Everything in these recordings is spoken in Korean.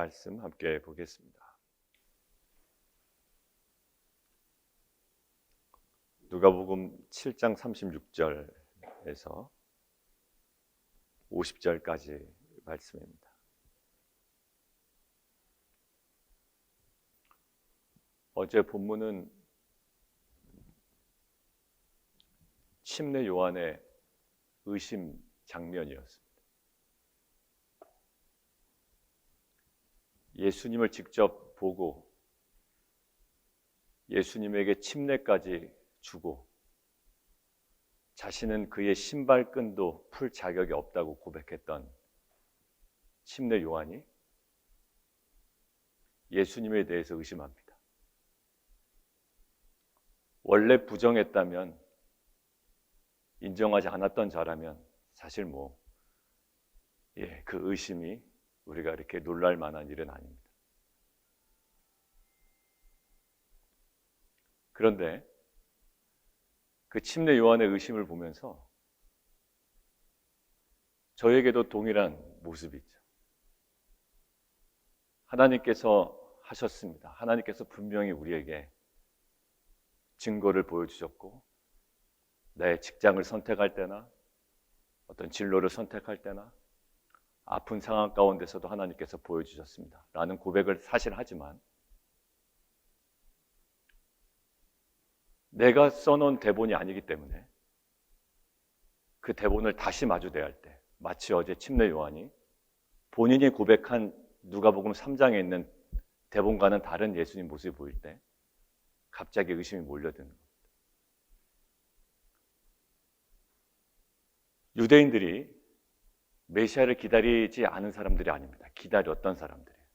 말씀 함께 보겠습니다. 누가복음 7장 36절에서 50절까지 말씀입니다. 어제 본문은 침례 요한의 의심 장면이었습니다. 예수님을 직접 보고 예수님에게 침례까지 주고 자신은 그의 신발끈도 풀 자격이 없다고 고백했던 침례 요한이 예수님에 대해서 의심합니다. 원래 부정했다면, 인정하지 않았던 자라면 사실 그 의심이 우리가 이렇게 놀랄 만한 일은 아닙니다. 그런데 그 침례 요한의 의심을 보면서 저에게도 동일한 모습이 있죠. 하나님께서 하셨습니다. 하나님께서 분명히 우리에게 증거를 보여주셨고, 내 직장을 선택할 때나 어떤 진로를 선택할 때나 아픈 상황 가운데서도 하나님께서 보여주셨습니다 라는 고백을 사실 하지만, 내가 써놓은 대본이 아니기 때문에 그 대본을 다시 마주대할 때, 마치 어제 침례 요한이 본인이 고백한 누가복음 3장에 있는 대본과는 다른 예수님 모습이 보일 때 갑자기 의심이 몰려드는 겁니다. 유대인들이 메시아를 기다리지 않은 사람들이 아닙니다. 기다렸던 사람들이에요.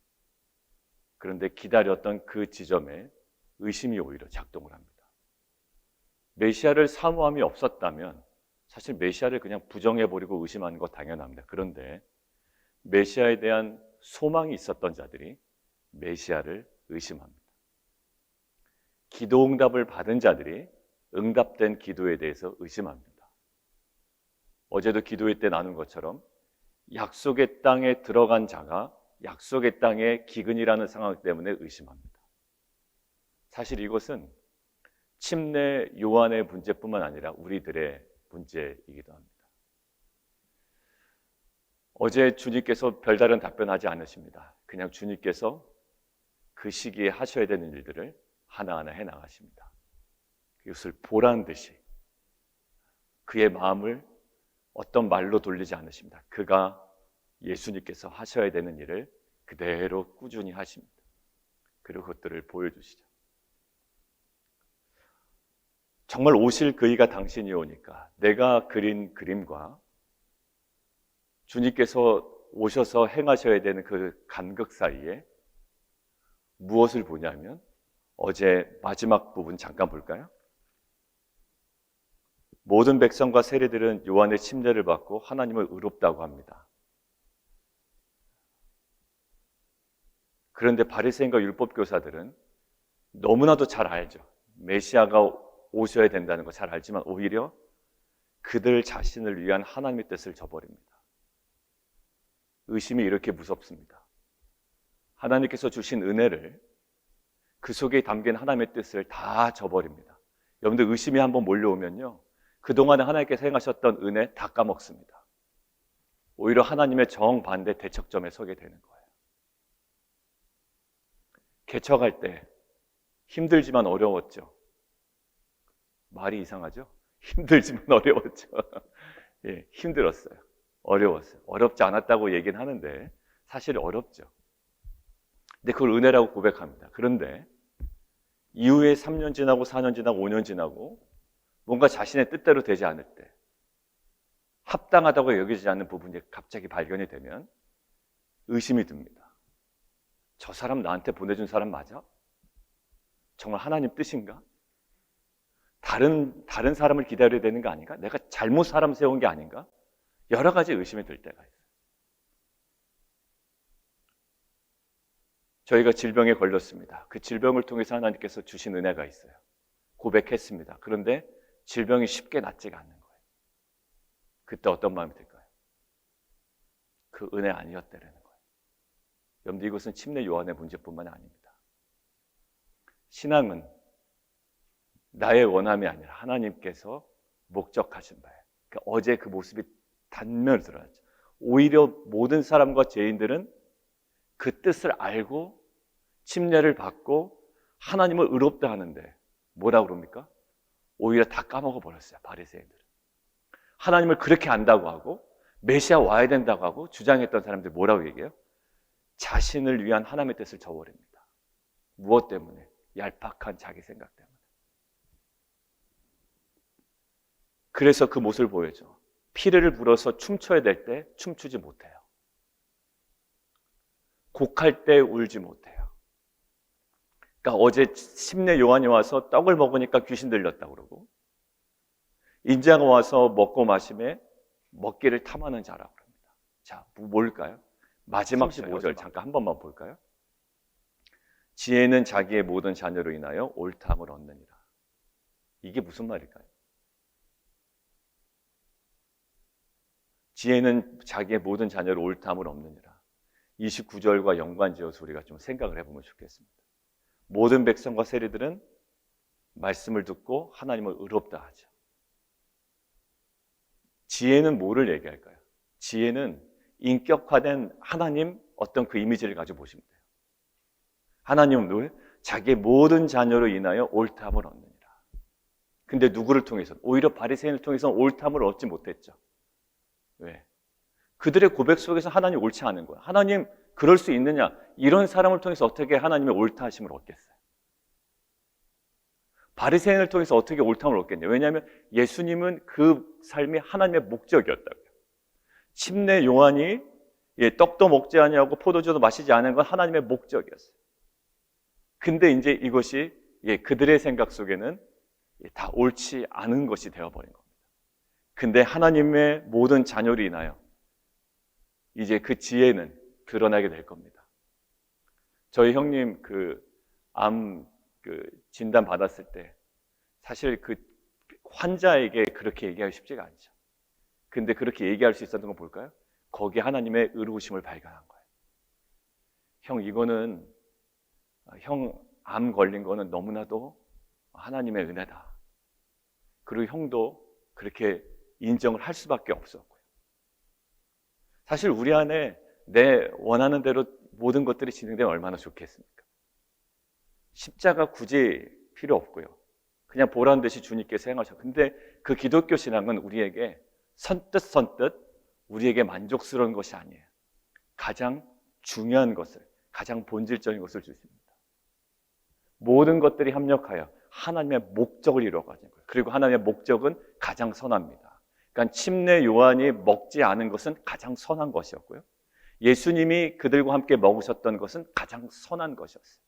그런데 기다렸던 그 지점에 의심이 오히려 작동을 합니다. 메시아를 사모함이 없었다면 사실 메시아를 그냥 부정해버리고 의심하는 거 당연합니다. 그런데 메시아에 대한 소망이 있었던 자들이 메시아를 의심합니다. 기도 응답을 받은 자들이 응답된 기도에 대해서 의심합니다. 어제도 기도회 때 나눈 것처럼 약속의 땅에 들어간 자가 약속의 땅의 기근이라는 상황 때문에 의심합니다. 사실 이것은 침례 요한의 문제뿐만 아니라 우리들의 문제이기도 합니다. 어제 주님께서 별다른 답변하지 않으십니다. 그냥 주님께서 그 시기에 하셔야 되는 일들을 하나하나 해나가십니다. 이것을 보란 듯이 그의 마음을 어떤 말로 돌리지 않으십니다. 그가 예수님께서 하셔야 되는 일을 그대로 꾸준히 하십니다. 그리고 그것들을 보여주시죠. 정말 오실 그이가 당신이 오니까 내가 그린 그림과 주님께서 오셔서 행하셔야 되는 그 간극 사이에 무엇을 보냐면, 어제 마지막 부분 잠깐 볼까요? 모든 백성과 세리들은 요한의 침례를 받고 하나님을 의롭다고 합니다. 그런데 바리새인과 율법교사들은 너무나도 잘 알죠. 메시아가 오셔야 된다는 거 잘 알지만 오히려 그들 자신을 위한 하나님의 뜻을 저버립니다. 의심이 이렇게 무섭습니다. 하나님께서 주신 은혜를, 그 속에 담긴 하나님의 뜻을 다 저버립니다. 여러분들 의심이 한번 몰려오면요, 그동안에 하나님께서 행하셨던 은혜 다 까먹습니다. 오히려 하나님의 정반대 대척점에 서게 되는 거예요. 개척할 때 힘들지만 어려웠죠. 말이 이상하죠? 힘들지만 어려웠죠. 예, 힘들었어요. 어려웠어요. 어렵지 않았다고 얘기는 하는데 사실 어렵죠. 근데 그걸 은혜라고 고백합니다. 그런데 이후에 3년 지나고 4년 지나고 5년 지나고 뭔가 자신의 뜻대로 되지 않을 때, 합당하다고 여기지 않는 부분이 갑자기 발견이 되면 의심이 듭니다. 저 사람 나한테 보내준 사람 맞아? 정말 하나님 뜻인가? 다른 사람을 기다려야 되는 거 아닌가? 내가 잘못 사람 세운 게 아닌가? 여러 가지 의심이 들 때가 있어요. 저희가 질병에 걸렸습니다. 그 질병을 통해서 하나님께서 주신 은혜가 있어요. 고백했습니다. 그런데 질병이 쉽게 낫지가 않는 거예요. 그때 어떤 마음이 들까요? 그 은혜 아니었다라는 거예요. 여러분들 이것은 침례 요한의 문제뿐만 아닙니다. 신앙은 나의 원함이 아니라 하나님께서 목적하신 바예요. 그러니까 어제 그 모습이 단면으로 드러났죠. 오히려 모든 사람과 죄인들은 그 뜻을 알고 침례를 받고 하나님을 의롭다 하는데 뭐라고 그럽니까? 오히려 다 까먹어 버렸어요. 바리새인들은. 하나님을 그렇게 안다고 하고 메시아 와야 된다고 하고 주장했던 사람들이 뭐라고 얘기해요? 자신을 위한 하나님의 뜻을 저버립니다. 무엇 때문에? 얄팍한 자기 생각 때문에. 그래서 그 모습을 보여줘. 피를 불어서 춤춰야 될 때 춤추지 못해요. 곡할 때 울지 못해요. 그러니까 어제 침례 요한이 와서 떡을 먹으니까 귀신 들렸다고 그러고, 인자가 와서 먹고 마심에 먹기를 탐하는 자라고 합니다. 자, 뭘까요? 마지막 15절 잠깐 한 번만 볼까요? 지혜는 자기의 모든 자녀로 인하여 옳다함을 얻느니라. 이게 무슨 말일까요? 지혜는 자기의 모든 자녀로 옳다함을 얻느니라. 29절과 연관지어서 우리가 좀 생각을 해보면 좋겠습니다. 모든 백성과 세리들은 말씀을 듣고 하나님을 의롭다 하죠. 지혜는 뭐를 얘기할까요? 지혜는 인격화된 하나님 어떤 그 이미지를 가지고 보시면 돼요. 하나님은 늘 자기의 모든 자녀로 인하여 옳다함을 얻느니라. 근데 누구를 통해서? 오히려 바리새인을 통해서 옳다함을 얻지 못했죠. 왜? 그들의 고백 속에서 하나님 옳지 않은 거야. 하나님 그럴 수 있느냐? 이런 사람을 통해서 어떻게 하나님의 옳다 하심을 얻겠어요? 바리새인을 통해서 어떻게 옳다함을 얻겠냐? 왜냐하면 예수님은 그 삶이 하나님의 목적이었다고요. 침례 요한이 떡도 먹지 아니하고 포도주도 마시지 않은 건 하나님의 목적이었어요. 근데 이제 이것이 그들의 생각 속에는 다 옳지 않은 것이 되어버린 겁니다. 근데 하나님의 모든 자녀로 인하여 이제 그 지혜는 드러나게 될 겁니다. 저희 형님 암 진단 받았을 때 사실 그 환자에게 그렇게 얘기하기 쉽지가 않죠. 근데 그렇게 얘기할 수 있었던 건 볼까요? 거기에 하나님의 의로우심을 발견한 거예요. 형 이거는 형 암 걸린 거는 너무나도 하나님의 은혜다. 그리고 형도 그렇게 인정을 할 수밖에 없었고요. 사실 우리 안에 내 원하는 대로 모든 것들이 진행되면 얼마나 좋겠습니까? 십자가 굳이 필요 없고요. 그냥 보란 듯이 주님께서 행하셨고, 근데 그 기독교 신앙은 우리에게 선뜻 우리에게 만족스러운 것이 아니에요. 가장 중요한 것을, 가장 본질적인 것을 주십니다. 모든 것들이 합력하여 하나님의 목적을 이루어가는 거예요. 그리고 하나님의 목적은 가장 선합니다. 그러니까 침례 요한이 먹지 않은 것은 가장 선한 것이었고요. 예수님이 그들과 함께 먹으셨던 것은 가장 선한 것이었어요.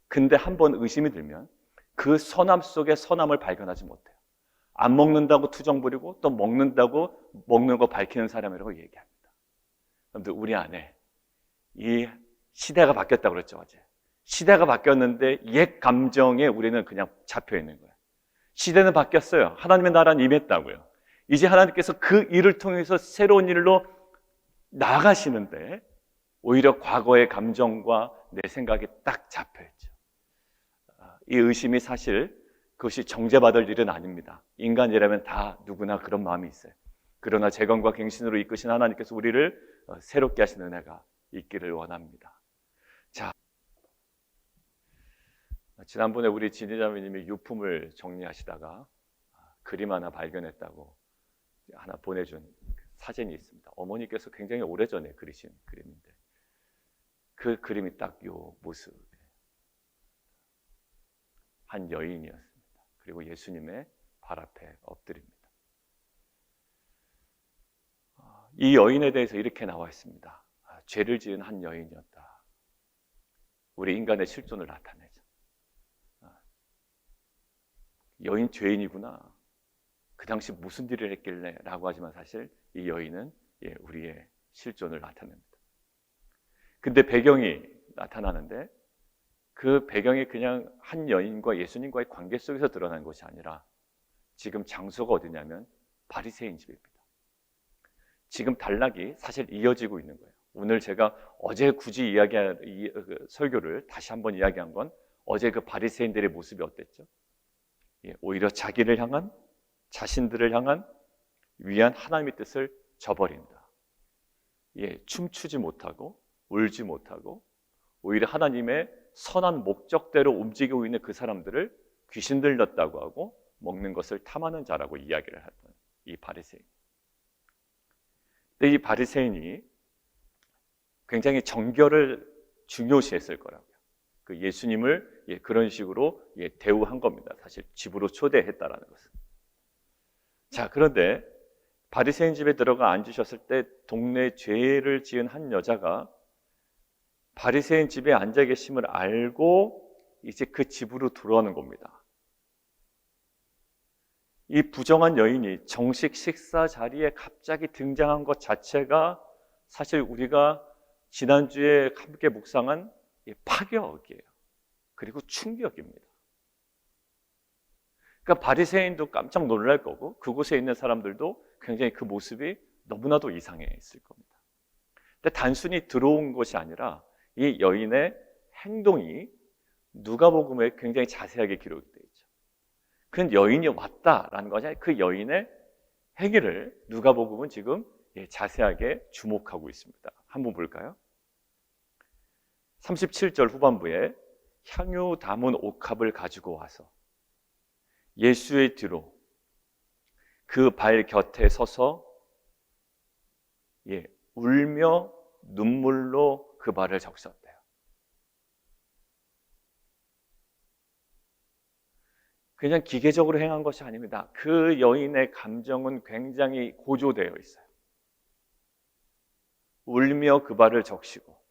근데 한번 의심이 들면 그 선함 속에 선함을 발견하지 못해요. 안 먹는다고 투정 부리고 또 먹는다고 먹는 거 밝히는 사람이라고 얘기합니다. 여러분들 우리 안에 이 시대가 바뀌었다고 그랬죠 어제. 시대가 바뀌었는데 옛 감정에 우리는 그냥 잡혀 있는 거예요. 시대는 바뀌었어요. 하나님의 나라는 임했다고요. 이제 하나님께서 그 일을 통해서 새로운 일로 나가시는데 오히려 과거의 감정과 내 생각이 딱 잡혀있죠. 이 의심이 사실 그것이 정죄받을 일은 아닙니다. 인간이라면 다 누구나 그런 마음이 있어요. 그러나 재건과 갱신으로 이끄신 하나님께서 우리를 새롭게 하시는 은혜가 있기를 원합니다. 자, 지난번에 우리 진희자매님이 유품을 정리하시다가 그림 하나 발견했다고 하나 보내준 사진이 있습니다. 어머니께서 굉장히 오래전에 그리신 그림인데 그 그림이 딱 요 모습. 한 여인이었습니다. 그리고 예수님의 발 앞에 엎드립니다. 이 여인에 대해서 이렇게 나와 있습니다. 죄를 지은 한 여인이었다. 우리 인간의 실존을 나타내죠. 여인 죄인이구나. 그 당시 무슨 일을 했길래 라고 하지만 사실 이 여인은 우리의 실존을 나타냅니다. 근데 배경이 나타나는데 그 배경이 그냥 한 여인과 예수님과의 관계 속에서 드러난 것이 아니라 지금 장소가 어디냐면 바리새인 집입니다. 지금 단락이 사실 이어지고 있는 거예요. 오늘 제가 어제 굳이 설교를 다시 한번 이야기한 건 어제 그 바리새인들의 모습이 어땠죠? 오히려 자기를 향한, 자신들을 향한 위한 하나님의 뜻을 저버린다. 춤추지 못하고 울지 못하고 오히려 하나님의 선한 목적대로 움직이고 있는 그 사람들을 귀신 들렸다고 하고 먹는 것을 탐하는 자라고 이야기를 했던 이 바리새인. 근데 이 바리새인이 굉장히 정결을 중요시했을 거라고요. 그 예수님을 그런 식으로 대우한 겁니다. 사실 집으로 초대했다라는 것은. 자, 그런데 바리새인 집에 들어가 앉으셨을 때 동네 죄를 지은 한 여자가 바리새인 집에 앉아 계심을 알고 이제 그 집으로 들어오는 겁니다. 이 부정한 여인이 정식 식사 자리에 갑자기 등장한 것 자체가 사실 우리가 지난주에 함께 묵상한 파격이에요. 그리고 충격입니다. 그러니까 바리새인도 깜짝 놀랄 거고 그곳에 있는 사람들도 굉장히 그 모습이 너무나도 이상했을 겁니다. 근데 단순히 들어온 것이 아니라 이 여인의 행동이 누가복음에 굉장히 자세하게 기록이 되어 있죠. 그 여인이 왔다라는 것이 그 여인의 행위를 누가복음은 지금 자세하게 주목하고 있습니다. 한번 볼까요? 37절 후반부에 향유 담은 옥합을 가지고 와서 예수의 뒤로 그 발 곁에 서서 울며 눈물로 그 발을 적셨대요. 그냥 기계적으로 행한 것이 아닙니다. 그 여인의 감정은 굉장히 고조되어 있어요. 울며 그 발을 적시고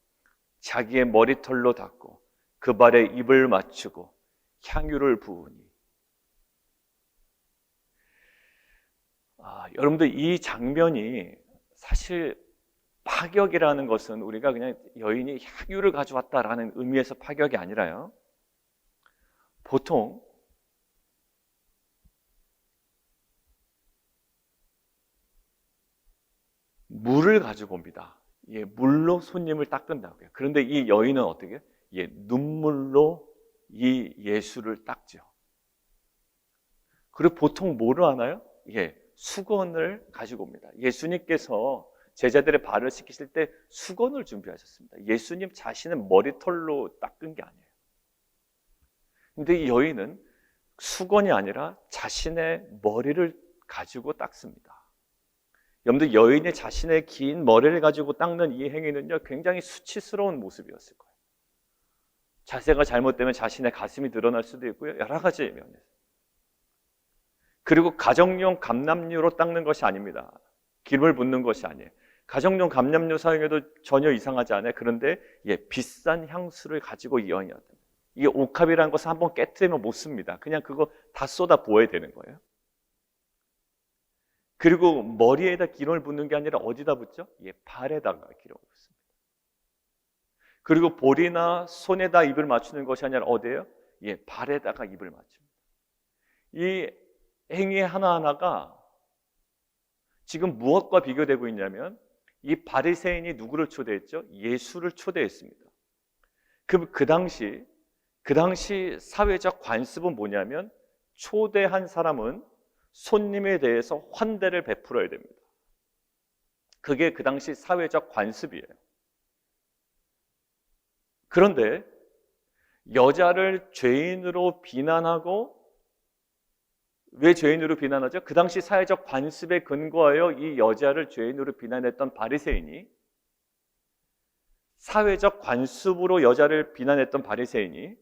자기의 머리털로 닦고 그 발에 입을 맞추고 향유를 부으니 여러분들 이 장면이 사실 파격이라는 것은 우리가 그냥 여인이 향유를 가져왔다라는 의미에서 파격이 아니라요. 보통 물을 가지고 옵니다. 물로 손님을 닦는다고요. 그런데 이 여인은 어떻게? 눈물로 이 예수를 닦죠. 그리고 보통 뭐를 하나요? 수건을 가지고 옵니다. 예수님께서 제자들의 발을 씻기실 때 수건을 준비하셨습니다. 예수님 자신은 머리털로 닦은 게 아니에요. 근데 이 여인은 수건이 아니라 자신의 머리를 가지고 닦습니다. 여러분들 여인이 자신의 긴 머리를 가지고 닦는 이 행위는요 굉장히 수치스러운 모습이었을 거예요. 자세가 잘못되면 자신의 가슴이 드러날 수도 있고요. 여러 가지 면에서. 그리고 가정용 감람유로 닦는 것이 아닙니다. 기름을 붓는 것이 아니에요. 가정용 감람유 사용해도 전혀 이상하지 않아요. 그런데 비싼 향수를 가지고 이 여인이 왔다. 이게 옥합이라는 것을 한번 깨트리면 못 씁니다. 그냥 그거 다 쏟아 부어야 되는 거예요. 그리고 머리에다 기름을 붓는 게 아니라 어디다 붓죠? 발에다가 기름을 붓습니다. 그리고 볼이나 손에다 입을 맞추는 것이 아니라 어디예요? 발에다가 입을 맞춥니다. 이 행위 하나하나가 지금 무엇과 비교되고 있냐면 이 바리새인이 누구를 초대했죠? 예수를 초대했습니다. 그 당시 사회적 관습은 뭐냐면 초대한 사람은 손님에 대해서 환대를 베풀어야 됩니다. 그게 그 당시 사회적 관습이에요. 그런데 여자를 죄인으로 비난하고 왜 죄인으로 비난하죠? 그 당시 사회적 관습에 근거하여 이 여자를 죄인으로 비난했던 바리새인이 사회적 관습으로 여자를 비난했던 바리새인이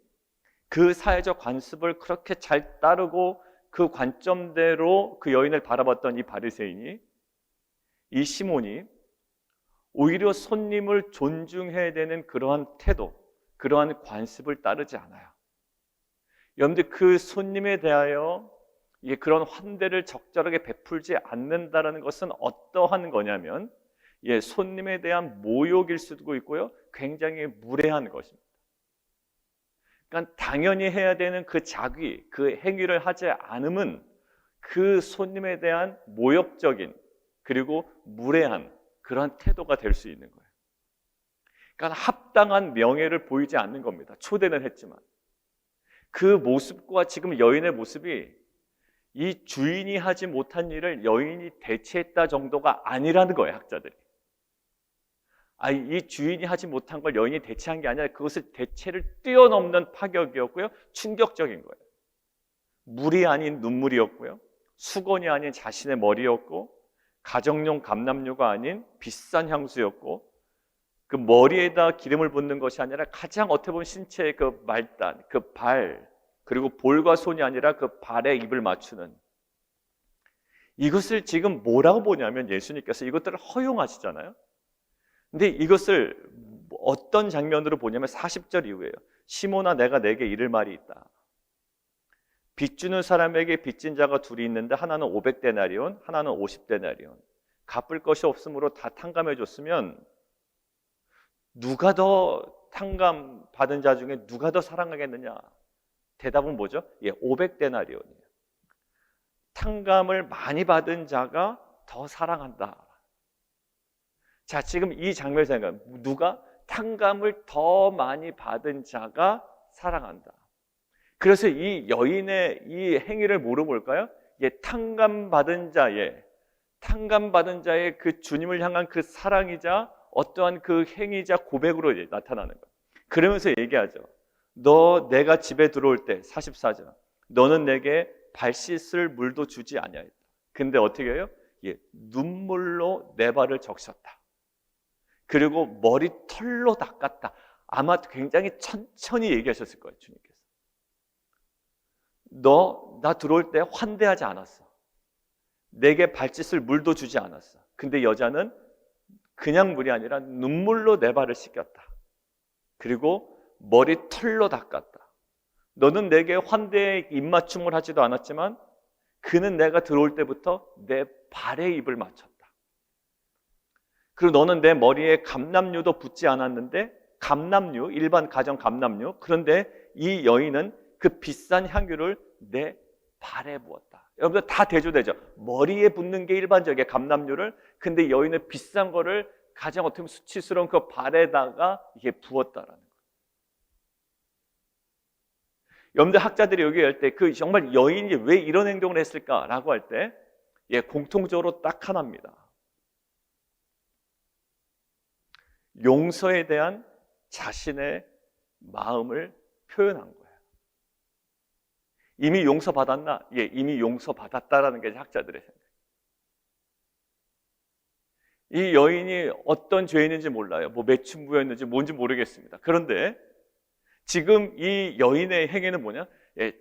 그 사회적 관습을 그렇게 잘 따르고 그 관점대로 그 여인을 바라봤던 이 바리새인이 이 시몬이 오히려 손님을 존중해야 되는 그러한 태도, 그러한 관습을 따르지 않아요. 여러분들 그 손님에 대하여 그런 환대를 적절하게 베풀지 않는다는 것은 어떠한 거냐면 손님에 대한 모욕일 수도 있고요. 굉장히 무례한 것입니다. 그러니까 당연히 해야 되는 그 자기, 그 행위를 하지 않음은 그 손님에 대한 모욕적인 그리고 무례한 그런 태도가 될 수 있는 거예요. 그러니까 합당한 명예를 보이지 않는 겁니다. 초대는 했지만 그 모습과 지금 여인의 모습이 이 주인이 하지 못한 일을 여인이 대체했다 정도가 아니라는 거예요, 학자들이. 이 주인이 하지 못한 걸 여인이 대체한 게 아니라 그것을 대체를 뛰어넘는 파격이었고요, 충격적인 거예요. 물이 아닌 눈물이었고요, 수건이 아닌 자신의 머리였고, 가정용 감람류가 아닌 비싼 향수였고, 그 머리에다 기름을 붓는 것이 아니라 가장 어떻게 보면 신체의 그 말단, 그 발, 그리고 볼과 손이 아니라 그 발에 입을 맞추는, 이것을 지금 뭐라고 보냐면 예수님께서 이것들을 허용하시잖아요. 근데 이것을 어떤 장면으로 보냐면 40절 이후에요. 시몬아, 내가 내게 이를 말이 있다. 빚 주는 사람에게 빚진 자가 둘이 있는데 하나는 500데나리온, 하나는 50데나리온. 갚을 것이 없으므로 다 탕감해 줬으면 누가 더 탕감 받은 자 중에 누가 더 사랑하겠느냐? 대답은 뭐죠? 500데나리온이에요. 탕감을 많이 받은 자가 더 사랑한다. 자, 지금 이 장면을 생각해요. 누가? 탕감을 더 많이 받은 자가 사랑한다. 그래서 이 여인의 이 행위를 뭐로 볼까요? 탕감받은 자의 그 주님을 향한 그 사랑이자 어떠한 그 행위자 고백으로 나타나는 거예요. 그러면서 얘기하죠. 내가 집에 들어올 때 44절 너는 내게 발 씻을 물도 주지 아니하였다. 근데 어떻게 해요? 눈물로 내 발을 적셨다. 그리고 머리털로 닦았다. 아마 굉장히 천천히 얘기하셨을 거예요, 주님께서. 나 들어올 때 환대하지 않았어. 내게 발짓을 물도 주지 않았어. 근데 여자는 그냥 물이 아니라 눈물로 내 발을 씻겼다. 그리고 머리털로 닦았다. 너는 내게 환대의 입맞춤을 하지도 않았지만 그는 내가 들어올 때부터 내 발에 입을 맞췄다. 그리고 너는 내 머리에 감람류도 붓지 않았는데, 감람류, 일반 가정 감람류, 그런데 이 여인은 그 비싼 향유를 내 발에 부었다. 여러분들 다 대조되죠. 머리에 붓는 게 일반적이에요, 감람류를. 근데 여인은 비싼 거를 가장 어떻게 보면 수치스러운 그 발에다가 이게 부었다라는 거예요. 여러분들 학자들이 여기 할 때 그 정말 여인이 왜 이런 행동을 했을까라고 할 때 공통적으로 딱 하나입니다. 용서에 대한 자신의 마음을 표현한 거예요. 이미 용서받았나? 이미 용서받았다라는 게 학자들의 생각이에요. 이 여인이 어떤 죄인인지 몰라요. 매춘부였는지 뭔지 모르겠습니다. 그런데 지금 이 여인의 행위는 뭐냐?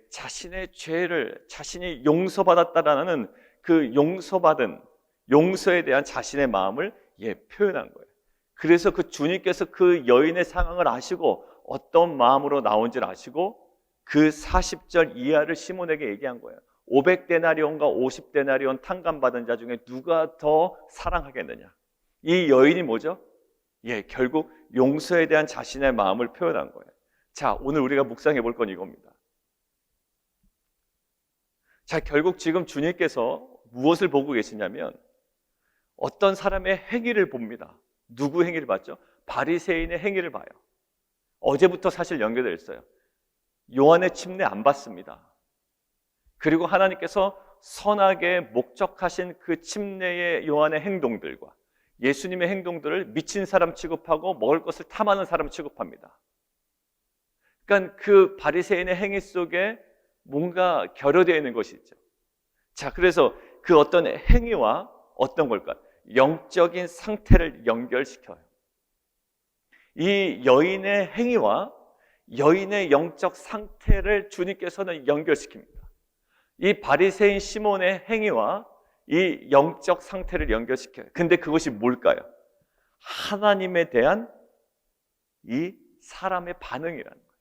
자신의 죄를 자신이 용서받았다라는 그 용서에 대한 자신의 마음을 표현한 거예요. 그래서 그 주님께서 그 여인의 상황을 아시고 어떤 마음으로 나온지를 아시고 그 40절 이하를 시몬에게 얘기한 거예요. 500데나리온과 50데나리온 탕감받은 자 중에 누가 더 사랑하겠느냐? 이 여인이 뭐죠? 결국 용서에 대한 자신의 마음을 표현한 거예요. 자, 오늘 우리가 묵상해 볼 건 이겁니다. 자, 결국 지금 주님께서 무엇을 보고 계시냐면 어떤 사람의 행위를 봅니다. 누구 행위를 봤죠? 바리새인의 행위를 봐요. 어제부터 사실 연결되어 있어요. 요한의 침례 안 받습니다. 그리고 하나님께서 선하게 목적하신 그 침례의 요한의 행동들과 예수님의 행동들을 미친 사람 취급하고 먹을 것을 탐하는 사람 취급합니다. 그러니까 그 바리새인의 행위 속에 뭔가 결여되어 있는 것이 있죠. 자, 그래서 그 어떤 행위와 어떤 걸까? 영적인 상태를 연결시켜요. 이 여인의 행위와 여인의 영적 상태를 주님께서는 연결시킵니다. 이 바리새인 시몬의 행위와 이 영적 상태를 연결시켜요. 근데 그것이 뭘까요? 하나님에 대한 이 사람의 반응이라는 거예요.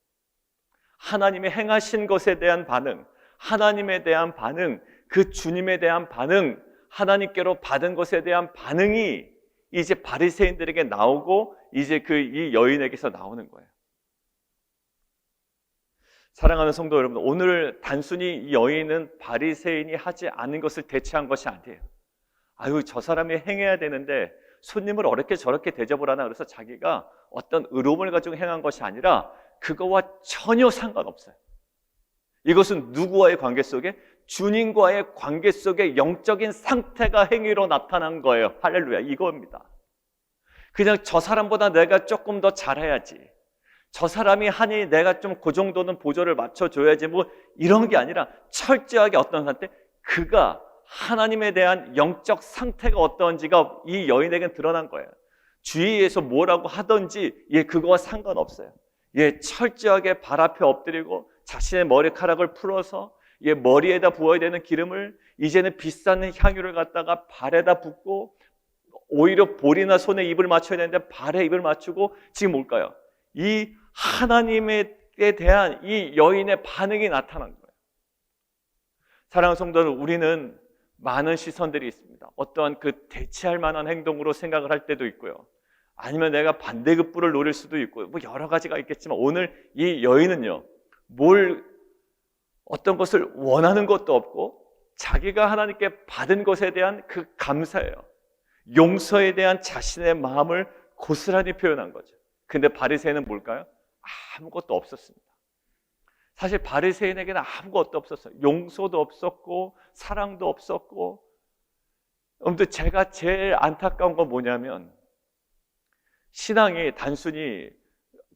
하나님의 행하신 것에 대한 반응, 하나님에 대한 반응, 그 주님에 대한 반응, 하나님께로 받은 것에 대한 반응이 이제 바리새인들에게 나오고 이제 이 여인에게서 나오는 거예요. 사랑하는 성도 여러분, 오늘 단순히 이 여인은 바리새인이 하지 않은 것을 대체한 것이 아니에요. 저 사람이 행해야 되는데 손님을 어렵게 저렇게 대접을 하나 그래서 자기가 어떤 의로움을 가지고 행한 것이 아니라 그거와 전혀 상관없어요. 이것은 누구와의 관계 속에? 주님과의 관계 속에 영적인 상태가 행위로 나타난 거예요. 할렐루야, 이겁니다. 그냥 저 사람보다 내가 조금 더 잘해야지, 저 사람이 하니 내가 좀 그 정도는 보조를 맞춰줘야지, 뭐 이런 게 아니라 철저하게 어떤 상태, 그가 하나님에 대한 영적 상태가 어떤지가 이 여인에게는 드러난 거예요. 주위에서 뭐라고 하든지 그거와 상관없어요. 철저하게 발 앞에 엎드리고 자신의 머리카락을 풀어서 머리에다 부어야 되는 기름을 이제는 비싼 향유를 갖다가 발에다 붓고, 오히려 볼이나 손에 입을 맞춰야 되는데 발에 입을 맞추고, 지금 뭘까요? 이 하나님에 대한 이 여인의 반응이 나타난 거예요. 사랑하는 성도들, 우리는 많은 시선들이 있습니다. 어떠한 그 대체할 만한 행동으로 생각을 할 때도 있고요, 아니면 내가 반대급부를 노릴 수도 있고요, 뭐 여러 가지가 있겠지만 오늘 이 여인은요, 어떤 것을 원하는 것도 없고 자기가 하나님께 받은 것에 대한 그 감사예요. 용서에 대한 자신의 마음을 고스란히 표현한 거죠. 근데 바리새인은 뭘까요? 아무것도 없었습니다. 사실 바리새인에게는 아무것도 없었어요. 용서도 없었고 사랑도 없었고. 아무튼 제가 제일 안타까운 건 뭐냐면, 신앙이 단순히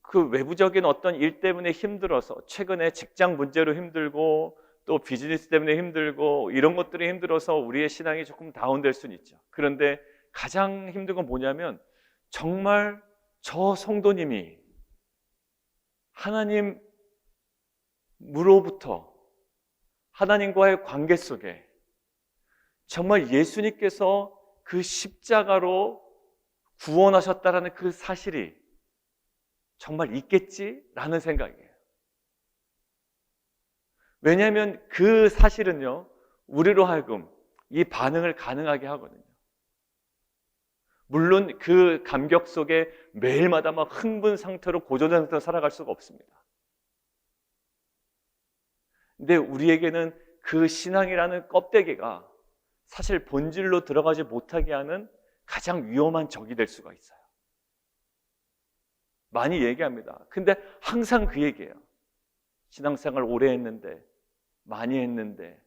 그 외부적인 어떤 일 때문에 힘들어서, 최근에 직장 문제로 힘들고 또 비즈니스 때문에 힘들고 이런 것들이 힘들어서 우리의 신앙이 조금 다운될 수는 있죠. 그런데 가장 힘든 건 뭐냐면, 정말 저 성도님이 하나님으로부터, 하나님과의 관계 속에 정말 예수님께서 그 십자가로 구원하셨다라는 그 사실이 정말 있겠지라는 생각이에요. 왜냐하면 그 사실은요, 우리로 하여금 이 반응을 가능하게 하거든요. 물론 그 감격 속에 매일마다 막 흥분 상태로 고조된 상태로 살아갈 수가 없습니다. 근데 우리에게는 그 신앙이라는 껍데기가 사실 본질로 들어가지 못하게 하는 가장 위험한 적이 될 수가 있어요. 많이 얘기합니다. 근데 항상 그 얘기예요. 신앙생활 오래 했는데, 많이 했는데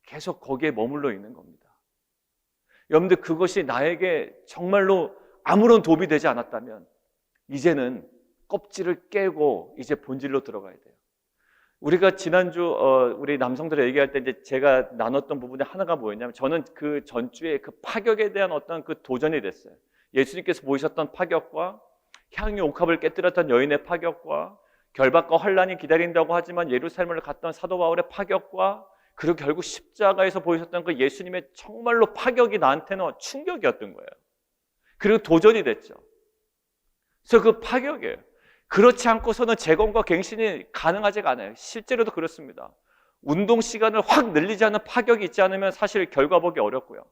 계속 거기에 머물러 있는 겁니다. 여러분들, 그것이 나에게 정말로 아무런 도움이 되지 않았다면 이제는 껍질을 깨고 이제 본질로 들어가야 돼요. 우리가 지난주 우리 남성들이 얘기할 때 이제 제가 나눴던 부분에 하나가 뭐였냐면, 저는 그 전주에 그 파격에 대한 어떤 그 도전이 됐어요. 예수님께서 보이셨던 파격과 향유 옥합을 깨뜨렸던 여인의 파격과 결박과 환란이 기다린다고 하지만 예루살렘을 갔던 사도 바울의 파격과, 그리고 결국 십자가에서 보이셨던 그 예수님의 정말로 파격이 나한테는 충격이었던 거예요. 그리고 도전이 됐죠. 그래서 그 파격이에요. 그렇지 않고서는 재건과 갱신이 가능하지가 않아요. 실제로도 그렇습니다. 운동 시간을 확 늘리지 않는 파격이 있지 않으면 사실 결과 보기 어렵고요.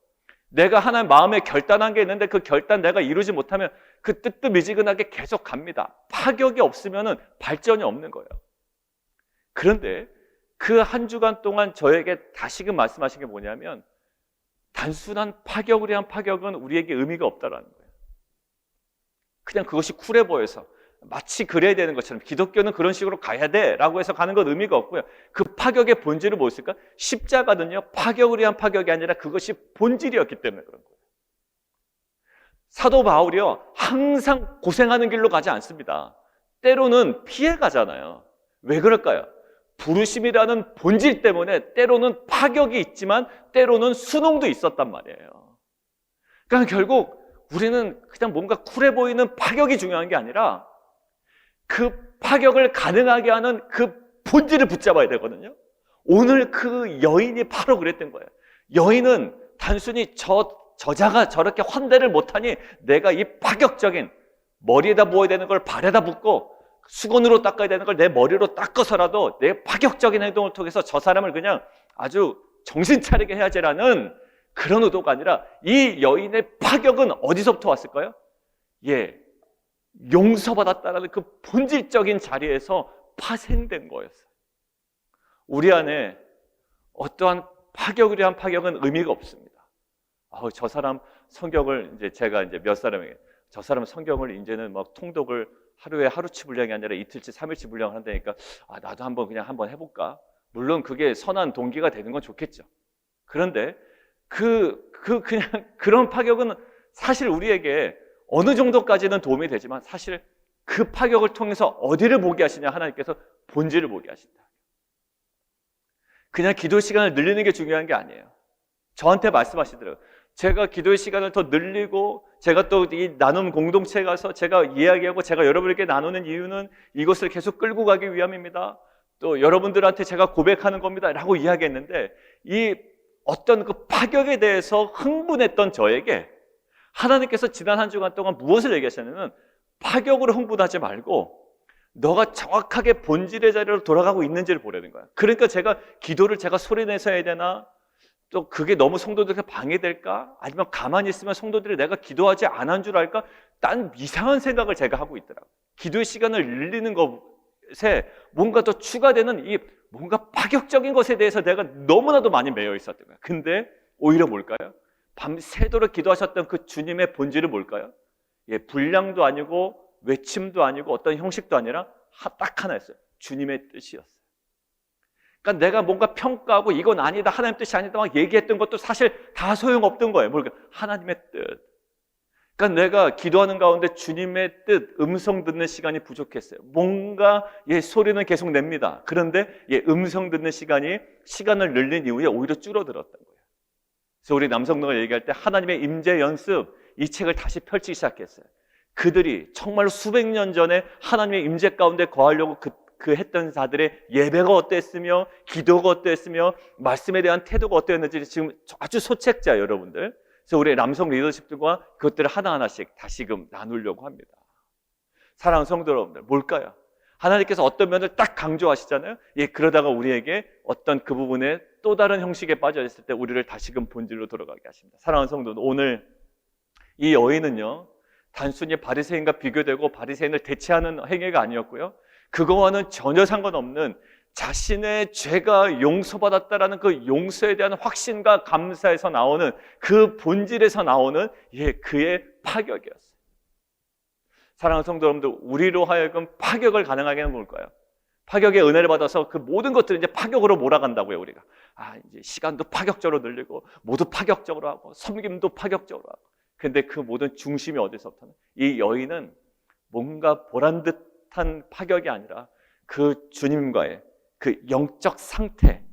내가 하나님 마음에 결단한 게 있는데 그 결단 내가 이루지 못하면 그 뜨뜻미지근하게 계속 갑니다. 파격이 없으면 발전이 없는 거예요. 그런데 그 한 주간 동안 저에게 다시금 말씀하신 게 뭐냐면, 단순한 파격을 위한 파격은 우리에게 의미가 없다라는 거예요. 그냥 그것이 쿨해 보여서 마치 그래야 되는 것처럼 기독교는 그런 식으로 가야 돼 라고 해서 가는 건 의미가 없고요. 그 파격의 본질은 무엇일까? 십자가는요, 파격을 위한 파격이 아니라 그것이 본질이었기 때문에 그런 거예요. 사도 바울이요, 항상 고생하는 길로 가지 않습니다. 때로는 피해 가잖아요. 왜 그럴까요? 부르심이라는 본질 때문에 때로는 파격이 있지만 때로는 순응도 있었단 말이에요. 그러니까 결국 우리는 그냥 뭔가 쿨해 보이는 파격이 중요한 게 아니라 그 파격을 가능하게 하는 그 본질을 붙잡아야 되거든요. 오늘 그 여인이 바로 그랬던 거예요. 여인은 단순히 저자가 저렇게 환대를 못하니 내가 이 파격적인, 머리에다 부어야 되는 걸 발에다 붓고 수건으로 닦아야 되는 걸 내 머리로 닦아서라도 내 파격적인 행동을 통해서 저 사람을 그냥 아주 정신 차리게 해야지라는 그런 의도가 아니라, 이 여인의 파격은 어디서부터 왔을까요? 용서받았다라는 그 본질적인 자리에서 파생된 거였어요. 우리 안에 어떠한 파격을 위한 파격은 의미가 없습니다. 저 사람 성경을 이제 제가 이제 몇 사람에게 저 사람 성경을 이제는 막 통독을 하루에 하루치 분량이 아니라 이틀치, 3일치 분량을 한다니까 나도 한번 해볼까? 물론 그게 선한 동기가 되는 건 좋겠죠. 그런데 그냥 그런 파격은 사실 우리에게 어느 정도까지는 도움이 되지만 사실 그 파격을 통해서 어디를 보게 하시냐? 하나님께서 본질을 보게 하신다. 그냥 기도 시간을 늘리는 게 중요한 게 아니에요. 저한테 말씀하시더라고요. 제가 기도의 시간을 더 늘리고 제가 또 이 나눔 공동체에 가서 제가 이야기하고 제가 여러분에게 나누는 이유는 이것을 계속 끌고 가기 위함입니다. 또 여러분들한테 제가 고백하는 겁니다. 라고 이야기했는데 이 어떤 그 파격에 대해서 흥분했던 저에게 하나님께서 지난 한 주간 동안 무엇을 얘기하셨냐면 파격으로 흥분하지 말고 너가 정확하게 본질의 자리로 돌아가고 있는지를 보려는 거야. 그러니까 제가 기도를 제가 소리내서 해야 되나? 또 그게 너무 성도들에게 방해될까? 아니면 가만히 있으면 성도들이 내가 기도하지 않은 줄 알까? 딴 이상한 생각을 제가 하고 있더라고요. 기도의 시간을 늘리는 것에 뭔가 더 추가되는 이 뭔가 파격적인 것에 대해서 내가 너무나도 많이 매여 있었던 거예요. 근데 오히려 뭘까요? 밤새도록 기도하셨던 그 주님의 본질은 뭘까요? 분량도 아니고 외침도 아니고 어떤 형식도 아니라 딱 하나였어요. 주님의 뜻이었어요. 그러니까 내가 뭔가 평가하고 이건 아니다, 하나님 뜻이 아니다 막 얘기했던 것도 사실 다 소용없던 거예요. 뭘까? 하나님의 뜻. 그러니까 내가 기도하는 가운데 주님의 뜻, 음성 듣는 시간이 부족했어요. 뭔가 소리는 계속 냅니다. 그런데 음성 듣는 시간을 늘린 이후에 오히려 줄어들었던 거예요. 그래서 우리 남성들과 얘기할 때 하나님의 임재 연습 이 책을 다시 펼치기 시작했어요. 그들이 정말 수백 년 전에 하나님의 임재 가운데 거하려고 그 했던 자들의 예배가 어땠으며 기도가 어땠으며 말씀에 대한 태도가 어땠는지 지금 아주 소책자예요, 여러분들. 그래서 우리 남성 리더십들과 그것들을 하나하나씩 다시금 나누려고 합니다. 사랑하는 성도 여러분들, 뭘까요? 하나님께서 어떤 면을 딱 강조하시잖아요. 그러다가 우리에게 어떤 그 부분에 또 다른 형식에 빠져 있을 때 우리를 다시금 본질로 돌아가게 하십니다. 사랑하는 성도들, 오늘 이 여인은요 단순히 바리새인과 비교되고 바리새인을 대체하는 행위가 아니었고요, 그거와는 전혀 상관없는 자신의 죄가 용서받았다라는 그 용서에 대한 확신과 감사에서 나오는 그 본질에서 나오는 그의 파격이었어요. 사랑하는 성도 여러분들, 우리로 하여금 파격을 가능하게 하는 뭘까요? 파격의 은혜를 받아서 그 모든 것들을 이제 파격으로 몰아간다고요. 우리가 이제 시간도 파격적으로 늘리고 모두 파격적으로 하고 섬김도 파격적으로 하고. 근데 그 모든 중심이 어디서부터는 이 여인은 뭔가 보란 듯한 파격이 아니라 그 주님과의 그 영적 상태,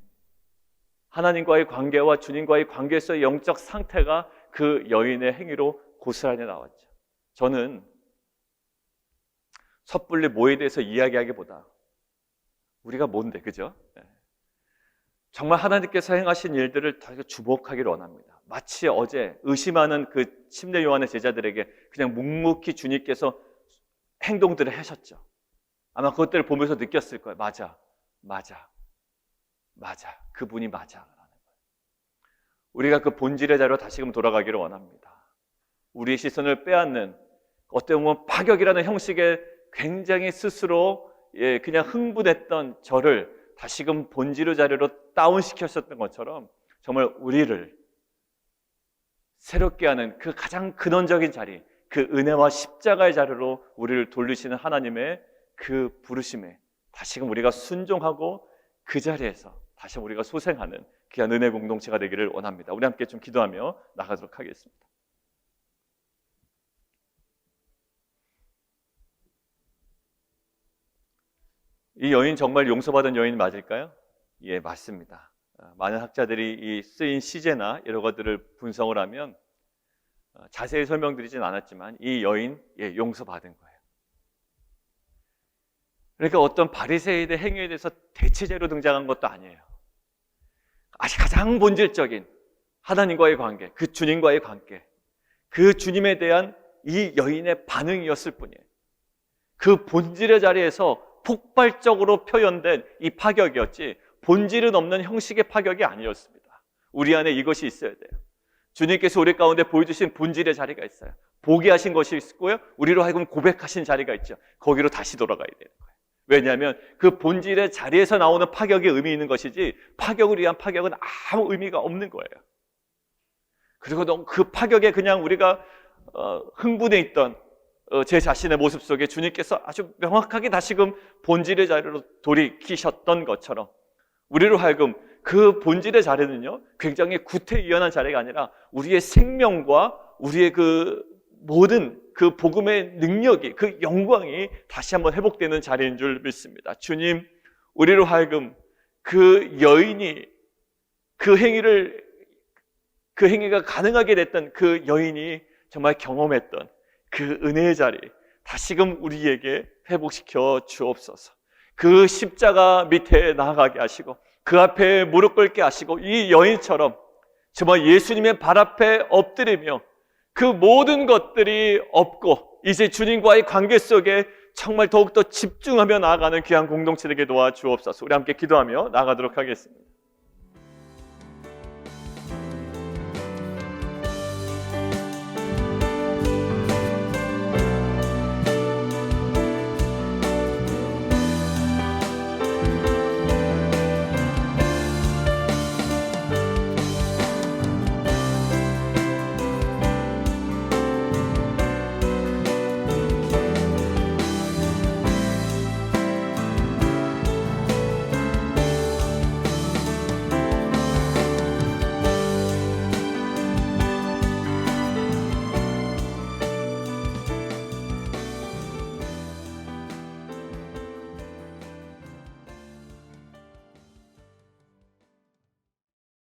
하나님과의 관계와 주님과의 관계에서의 영적 상태가 그 여인의 행위로 고스란히 나왔죠. 저는 섣불리 뭐에 대해서 이야기하기보다 우리가 뭔데, 그죠? 정말 하나님께서 행하신 일들을 더 주목하기를 원합니다. 마치 어제 의심하는 그 침례 요한의 제자들에게 그냥 묵묵히 주님께서 행동들을 하셨죠. 아마 그것들을 보면서 느꼈을 거예요. 맞아. 그분이 맞아. 우리가 그 본질의 자리로 다시금 돌아가기를 원합니다. 우리의 시선을 빼앗는 어떻게 보면 파격이라는 형식에 굉장히 스스로 그냥 흥분했던 저를 다시금 본질의 자리로 다운시켰었던 것처럼 정말 우리를 새롭게 하는 그 가장 근원적인 자리, 그 은혜와 십자가의 자리로 우리를 돌리시는 하나님의 그 부르심에 다시금 우리가 순종하고 그 자리에서 다시 우리가 소생하는 귀한 은혜 공동체가 되기를 원합니다. 우리 함께 좀 기도하며 나가도록 하겠습니다. 이 여인 정말 용서받은 여인 맞을까요? 예, 맞습니다. 많은 학자들이 이 쓰인 시제나 여러 것들을 분석을 하면 자세히 설명드리진 않았지만 이 여인 용서받은 거예요. 그러니까 어떤 바리새인의 행위에 대해서 대체제로 등장한 것도 아니에요. 아직 가장 본질적인 하나님과의 관계, 그 주님과의 관계, 그 주님에 대한 이 여인의 반응이었을 뿐이에요. 그 본질의 자리에서 폭발적으로 표현된 이 파격이었지 본질은 없는 형식의 파격이 아니었습니다. 우리 안에 이것이 있어야 돼요. 주님께서 우리 가운데 보여주신 본질의 자리가 있어요. 보게 하신 것이 있고요, 우리로 하여금 고백하신 자리가 있죠. 거기로 다시 돌아가야 되는 거예요. 왜냐하면 그 본질의 자리에서 나오는 파격이 의미 있는 것이지 파격을 위한 파격은 아무 의미가 없는 거예요. 그리고 너무 그 파격에 그냥 우리가 흥분해 있던 제 자신의 모습 속에 주님께서 아주 명확하게 다시금 본질의 자리로 돌이키셨던 것처럼 우리로 하여금 그 본질의 자리는요, 굉장히 구태의연한 자리가 아니라 우리의 생명과 우리의 그 모든 그 복음의 능력이, 그 영광이 다시 한번 회복되는 자리인 줄 믿습니다. 주님, 우리로 하여금 그 여인이 그 행위가 가능하게 됐던 그 여인이 정말 경험했던 그 은혜의 자리 다시금 우리에게 회복시켜 주옵소서. 그 십자가 밑에 나아가게 하시고 그 앞에 무릎 꿇게 하시고 이 여인처럼 정말 예수님의 발 앞에 엎드리며 그 모든 것들이 없고 이제 주님과의 관계 속에 정말 더욱더 집중하며 나아가는 귀한 공동체 되게 도와주옵소서. 우리 함께 기도하며 나아가도록 하겠습니다.